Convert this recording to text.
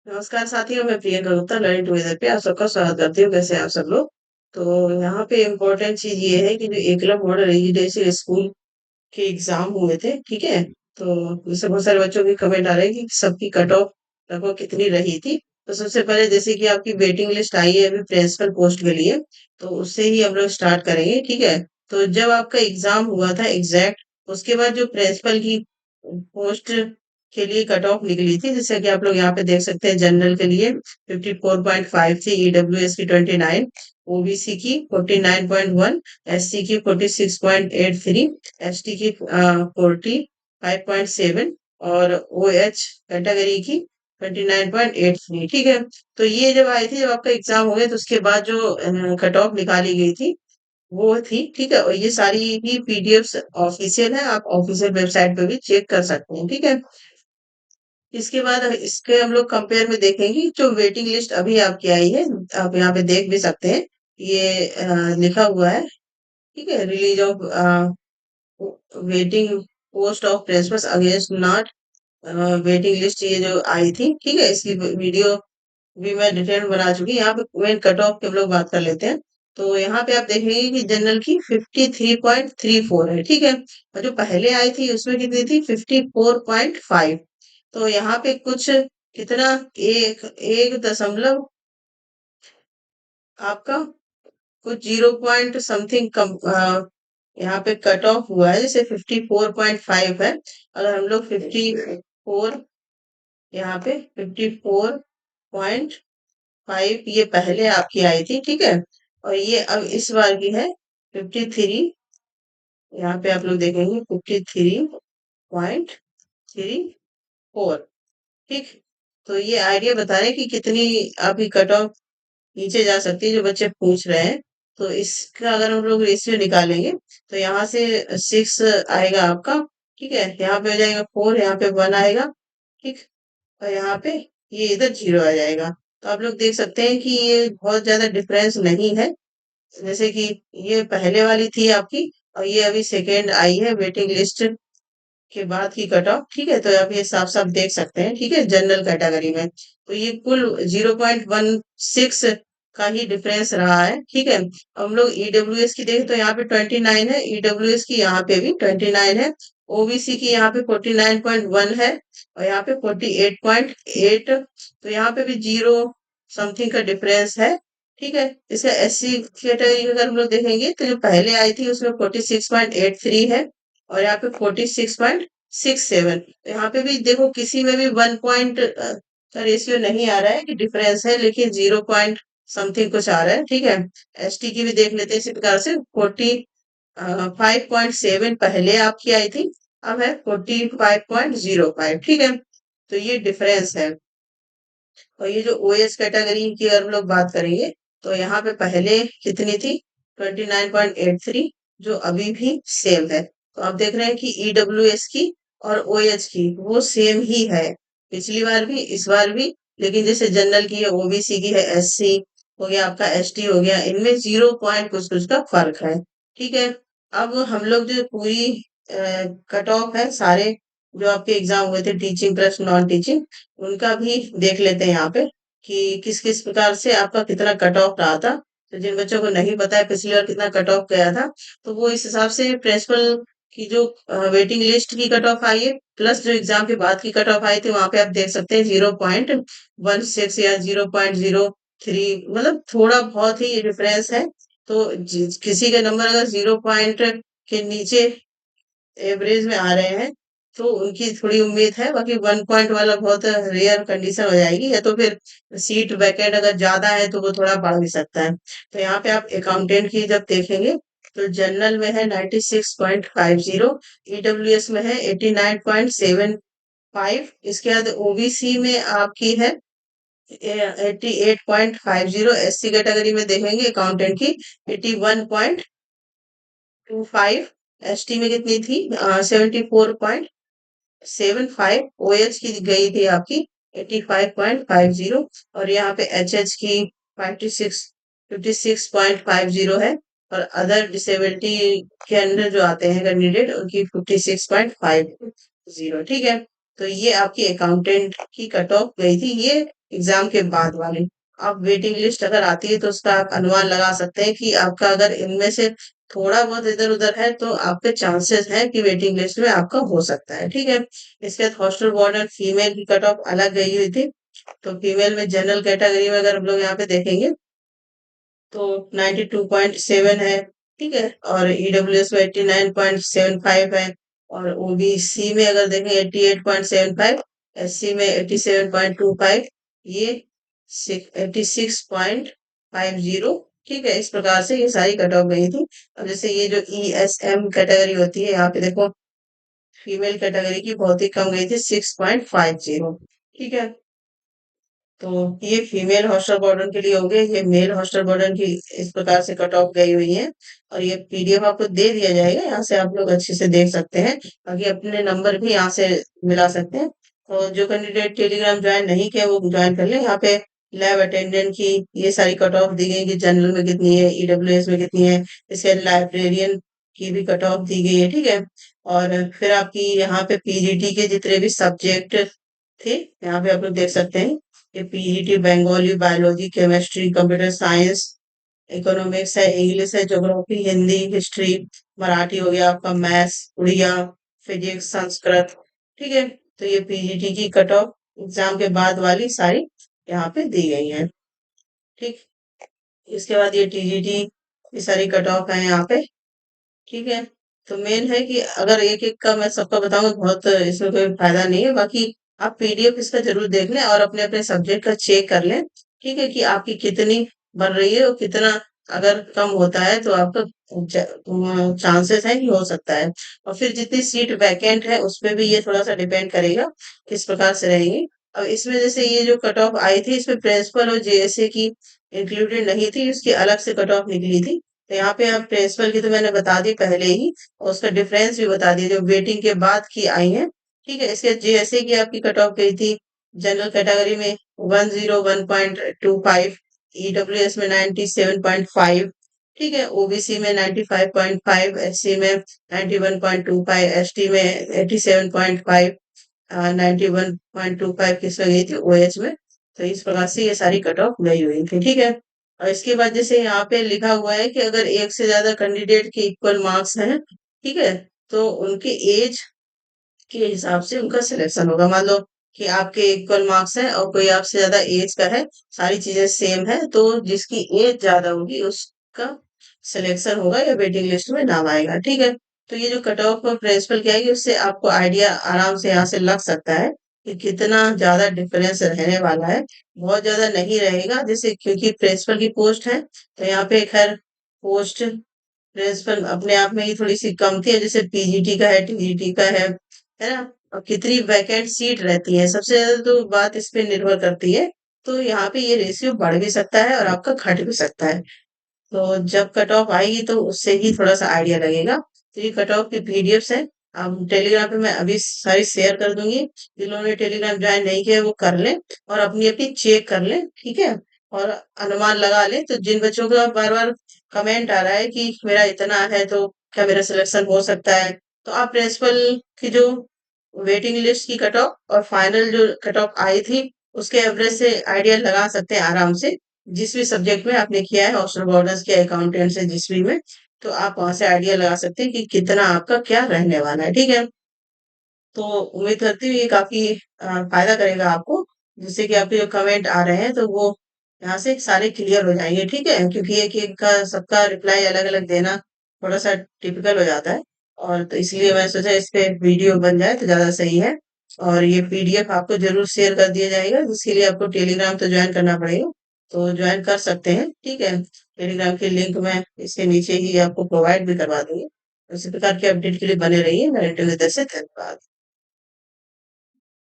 नमस्कार साथियों, मैं प्रियंका गुप्ता लर्निंग टुगेदर पे आप सबका स्वागत करती हूँ। कैसे हैं आप सब लोग? तो यहाँ पे इम्पोर्टेंट चीज ये है कि जो एकलव्य मॉडल रेजिडेंशियल स्कूल के एग्जाम हुए थे, ठीक है। तो जैसे बहुत सारे बच्चों की कमेंट आ रहे हैं कि सबकी कट ऑफ लगभग कितनी रही थी। तो सबसे पहले जैसे कि आपकी वेटिंग लिस्ट आई है अभी प्रिंसिपल पोस्ट के लिए, तो उससे ही हम लोग स्टार्ट करेंगे, ठीक है। तो जब आपका एग्जाम हुआ था एग्जैक्ट, उसके बाद जो प्रिंसिपल की पोस्ट के लिए कट ऑफ निकली थी, जैसे कि आप लोग यहाँ पे देख सकते हैं, जनरल के लिए 54.5 थी, ईडब्ल्यूएस की 29, ओबीसी की 49.1, एससी की 46.83, एसटी की 45.7 और ओएच कैटेगरी की 29.83, ठीक है। तो ये जब आई थी, जब आपका एग्जाम हो गया, तो उसके बाद जो कट ऑफ निकाली गई थी वो थी, ठीक है। और ये सारी ही पीडीएफ ऑफिशियल है, आप ऑफिशियल वेबसाइट पे भी चेक कर सकते हैं, ठीक है। इसके बाद इसके हम लोग कंपेयर में देखेंगे जो वेटिंग लिस्ट अभी आपकी आई है, आप यहाँ पे देख भी सकते हैं। ये लिखा हुआ है, ठीक है, release of waiting post of principles against not waiting list, ये जो आई थी, ठीक है। इसकी वीडियो भी मैं डिटेल में बना चुकी। यहाँ पे मेन कट ऑफ की हम लोग बात कर लेते हैं। तो यहाँ पे आप देखेंगे कि जनरल की 53.34 है, ठीक है। और जो पहले आई थी उसमें कितनी थी, 54.5। तो यहाँ पे कुछ कितना, एक एक दशमलव आपका कुछ 0 पॉइंट समथिंग कम यहाँ पे कट ऑफ हुआ है, जैसे 54.5 है। अगर हम लोग 54, यहाँ पे 54.5 ये पहले आपकी आई थी, ठीक है। और ये अब इस बार की है 53, यहाँ पे आप लोग देखेंगे 53.34, ठीक। तो ये आइडिया बता रहे हैं कि कितनी आपकी कट ऑफ नीचे जा सकती है, जो बच्चे पूछ रहे हैं। तो इसका अगर हम लोग रेशियो निकालेंगे, तो यहाँ से 6 आएगा आपका, ठीक है। यहाँ पे हो जाएगा 4, यहाँ पे 1 आएगा, ठीक। और यहाँ पे ये इधर 0 आ जाएगा। तो आप लोग देख सकते हैं कि ये बहुत ज्यादा डिफरेंस नहीं है, जैसे कि ये पहले वाली थी आपकी, और ये अभी सेकेंड आई है वेटिंग लिस्ट के बाद की कट ऑफ, ठीक है। तो आप ये साफ साफ देख सकते हैं, ठीक है, जनरल कैटेगरी में। तो ये कुल 0.16 का ही डिफरेंस रहा है, ठीक है। हम लोग ईडब्ल्यूएस की देखें तो यहाँ पे 29 है, ईडब्ल्यूएस की यहाँ पे भी 29 है, ओबीसी की यहाँ पे 49.1 है, और यहाँ पे 48.8। तो यहाँ पे भी 0 समथिंग का डिफरेंस है, ठीक है। इसका एससी कैटेगरी अगर हम लोग देखेंगे, तो जो पहले आई थी उसमें 46.83 है, और यहाँ पे 46.67। तो यहाँ पे भी देखो, किसी में भी 1 पॉइंट का रेशियो नहीं आ रहा है कि डिफरेंस है, लेकिन 0 पॉइंट समथिंग कुछ आ रहा है, ठीक है। एसटी की भी देख लेते हैं इसी प्रकार से, 45.7 पहले आपकी आई थी, अब है 45.05, ठीक है। तो ये डिफरेंस है। और ये जो ओएस कैटेगरी की अगर हम लोग बात करेंगे, तो यहाँ पे पहले कितनी थी, 29.83, जो अभी भी सेम है। तो आप देख रहे हैं कि ईडब्ल्यूएस की और ओएच की वो सेम ही है, पिछली बार भी इस बार भी। लेकिन जैसे जनरल की है, ओबीसी की है, एससी हो गया, आपका एसटी हो गया, इनमें 0 पॉइंट कुछ कुछ का फर्क है, ठीक है। अब हम लोग जो पूरी कट ऑफ है सारे जो आपके एग्जाम हुए थे, टीचिंग प्लस नॉन टीचिंग, उनका भी देख लेते हैं यहाँ पे कि किस किस प्रकार से आपका कितना कट ऑफ रहा था। तो जिन बच्चों को नहीं पता है पिछली बार कितना कट ऑफ गया था, तो वो इस हिसाब से प्रिंसिपल की जो वेटिंग लिस्ट की कट ऑफ आई है, प्लस जो एग्जाम के बाद की कट ऑफ आई थी, वहां पे आप देख सकते हैं 0.16 या 0.03, मतलब थोड़ा बहुत ही डिफरेंस है। तो किसी के नंबर अगर 0 पॉइंट के नीचे एवरेज में आ रहे हैं, तो उनकी थोड़ी उम्मीद है। बाकी 1 पॉइंट वाला बहुत रेयर कंडीशन हो जाएगी, या तो फिर सीट वैकेंट अगर ज्यादा है तो वो थोड़ा बढ़ भी सकता है। तो यहाँ पे आप अकाउंटेंट की जब देखेंगे, तो जनरल में है 96.50, ईडब्ल्यूएस में है 89.75, इसके बाद ओबीसी में आपकी है 88.50, एससी कैटेगरी में देखेंगे अकाउंटेंट की 81.25, एसटी में कितनी थी 74.75, ओएच की गई थी आपकी 85.50, और यहाँ पे एचएच की 56.50 है, और अदर डिसेबिलिटी के अंदर जो आते हैं कैंडिडेट, उनकी 56.50, ठीक है। तो ये आपकी अकाउंटेंट की कट ऑफ गई थी, ये एग्जाम के बाद वाली। आप वेटिंग लिस्ट अगर आती है तो उसका आप अनुमान लगा सकते हैं कि आपका अगर इनमें से थोड़ा बहुत इधर उधर है तो आपके चांसेस हैं कि वेटिंग लिस्ट में आपका हो सकता है। ठीक है, इसके बाद हॉस्टल वार्डन फीमेल की कट ऑफ अलग गई हुई थी। तो फीमेल में जनरल कैटेगरी में अगर हम लोग यहाँ पे देखेंगे तो 92.7 है। ठीक है, और ईडब्ल्यूएस में 89.75 है, और ओबीसी में अगर देखें 88.75, एससी में 87.25, ये 86.50। ठीक है, इस प्रकार से ये सारी कट ऑफ गई थी। अब जैसे ये जो ईएसएम कैटेगरी होती है, यहाँ पे देखो फीमेल कैटेगरी की बहुत ही कम गई थी, 6.50। ठीक है, तो ये फीमेल हॉस्टल वार्डन के लिए हो गए। ये मेल हॉस्टल वार्डन की इस प्रकार से कट ऑफ गई हुई है, और ये पीडीएफ आपको दे दिया जाएगा, यहाँ से आप लोग अच्छे से देख सकते हैं। बाकी अपने नंबर भी यहाँ से मिला सकते हैं। और जो कैंडिडेट टेलीग्राम ज्वाइन नहीं किया वो ज्वाइन कर ले। यहाँ पे लैब अटेंडेंट की ये सारी कट ऑफ दी गई कि जनरल में कितनी है, ईडब्ल्यूएस में कितनी है, इसके लाइब्रेरियन की भी कट ऑफ दी गई है। ठीक है, और फिर आपकी यहाँ पे पीजीटी के जितने भी सब्जेक्ट थे यहाँ पे आप लोग देख सकते हैं। ये PET Bengali, biology, chemistry, computer science, economics है, इंग्लिश है, ज्योग्राफी, हिंदी, हिस्ट्री, मराठी हो गया आपका, मैथ्स, उड़िया, फिजिक्स, संस्कृत। ठीक है, तो ये पीजीटी की कट ऑफ एग्जाम के बाद वाली सारी यहाँ पे दी गई है। ठीक, इसके बाद ये टीजीटी ये सारी कट ऑफ है यहाँ पे। ठीक है, तो मेन है कि अगर एक एक का मैं सबका बताऊंगा बहुत इसमें कोई फायदा नहीं है। बाकी आप पीडीएफ इसका जरूर देख लें और अपने अपने सब्जेक्ट का चेक कर लें। ठीक है, कि आपकी कितनी बन रही है और कितना अगर कम होता है तो आपका चांसेस है कि हो सकता है। और फिर जितनी सीट वैकेंट है उस पे भी ये थोड़ा सा डिपेंड करेगा किस प्रकार से रहेंगी। अब इसमें जैसे ये जो कट ऑफ आई थी इसमें प्रिंसिपल और जेएसए की इंक्लूडेड नहीं थी, इसकी अलग से कट ऑफ निकली थी। तो यहाँ पे आप प्रिंसिपल की तो मैंने बता दी पहले ही, और उसका डिफरेंस भी बता दिया जो वेटिंग के बाद की आई है। ठीक है, इसके जेएसए की आपकी कट ऑफ गई थी जनरल कैटेगरी में 101.25, ईडब्ल्यूएस में 97.5। ठीक है, ओबीसी में 95.5, एससी में 91.25, एसटी में 87.5, 91.25 किसमें गई थी, ओएच में। तो इस प्रकार से ये सारी कट ऑफ गई हुई थी। ठीक है, और इसके बाद जैसे यहाँ पे लिखा हुआ है कि अगर एक से ज्यादा कैंडिडेट के इक्वल मार्क्स हैं, ठीक है, तो उनके एज के हिसाब से उनका सिलेक्शन होगा। मान लो कि आपके इक्वल मार्क्स हैं और कोई आपसे ज्यादा एज का है, सारी चीजें सेम है, तो जिसकी एज ज्यादा होगी उसका सिलेक्शन होगा या वेटिंग लिस्ट में नाम आएगा। ठीक है, तो ये जो कट ऑफ प्रिंसिपल की आएगी उससे आपको आइडिया आराम से यहाँ से लग सकता है कि कितना ज्यादा डिफरेंस रहने वाला है। बहुत ज्यादा नहीं रहेगा, जैसे क्योंकि प्रिंसिपल की पोस्ट है तो यहाँ पे खैर पोस्ट प्रिंसिपल अपने आप में ही थोड़ी सी कम थी, जैसे पीजीटी का है, टीजीटी का है ना। और कितनी वैकेंट सीट रहती है सबसे ज्यादा तो बात इस पे निर्भर करती है। तो यहाँ पे ये रेशियो बढ़ भी सकता है और आपका घट भी सकता है। तो जब कट ऑफ आएगी तो उससे ही थोड़ा सा आइडिया लगेगा। तो ये कट ऑफ की पीडीएफ्स है, आप टेलीग्राम पे मैं अभी सारी शेयर कर दूंगी। जिन्होंने टेलीग्राम ज्वाइन नहीं किया है, वो कर लें और अपनी अपनी चेक कर लें। ठीक है, और अनुमान लगा लें। तो जिन बच्चों का बार बार कमेंट आ रहा है कि मेरा इतना है तो क्या मेरा सिलेक्शन हो सकता है, तो आप प्रिंसिपल की जो वेटिंग लिस्ट की कट ऑफ और फाइनल जो कट ऑफ आई थी उसके एवरेज से आइडिया लगा सकते हैं आराम से। जिस भी सब्जेक्ट में आपने किया है, हॉस्टल वार्डन किया, अकाउंटेंट से, जिस भी में, तो आप वहां से आइडिया लगा सकते हैं कि कितना आपका क्या रहने वाला है। ठीक है, तो उम्मीद करती हूँ ये काफी फायदा करेगा आपको, जिससे कि आपके जो कमेंट आ रहे हैं तो वो यहाँ से सारे क्लियर हो जाएंगे। ठीक है, क्योंकि एक एक का सबका रिप्लाई अलग अलग देना थोड़ा सा टिपिकल हो जाता है, और तो इसलिए मैं सोचा इस पे वीडियो बन जाए तो ज्यादा सही है। और ये पीडीएफ आपको जरूर शेयर कर दिया जाएगा, जिसके लिए आपको टेलीग्राम तो ज्वाइन करना पड़ेगा। तो ज्वाइन कर सकते हैं। ठीक है, टेलीग्राम की लिंक मैं इसके नीचे ही आपको प्रोवाइड भी करवा दूंगी। इसी प्रकार के अपडेट के लिए बने रहिए। मेरे इंटरव्यू से धन्यवाद।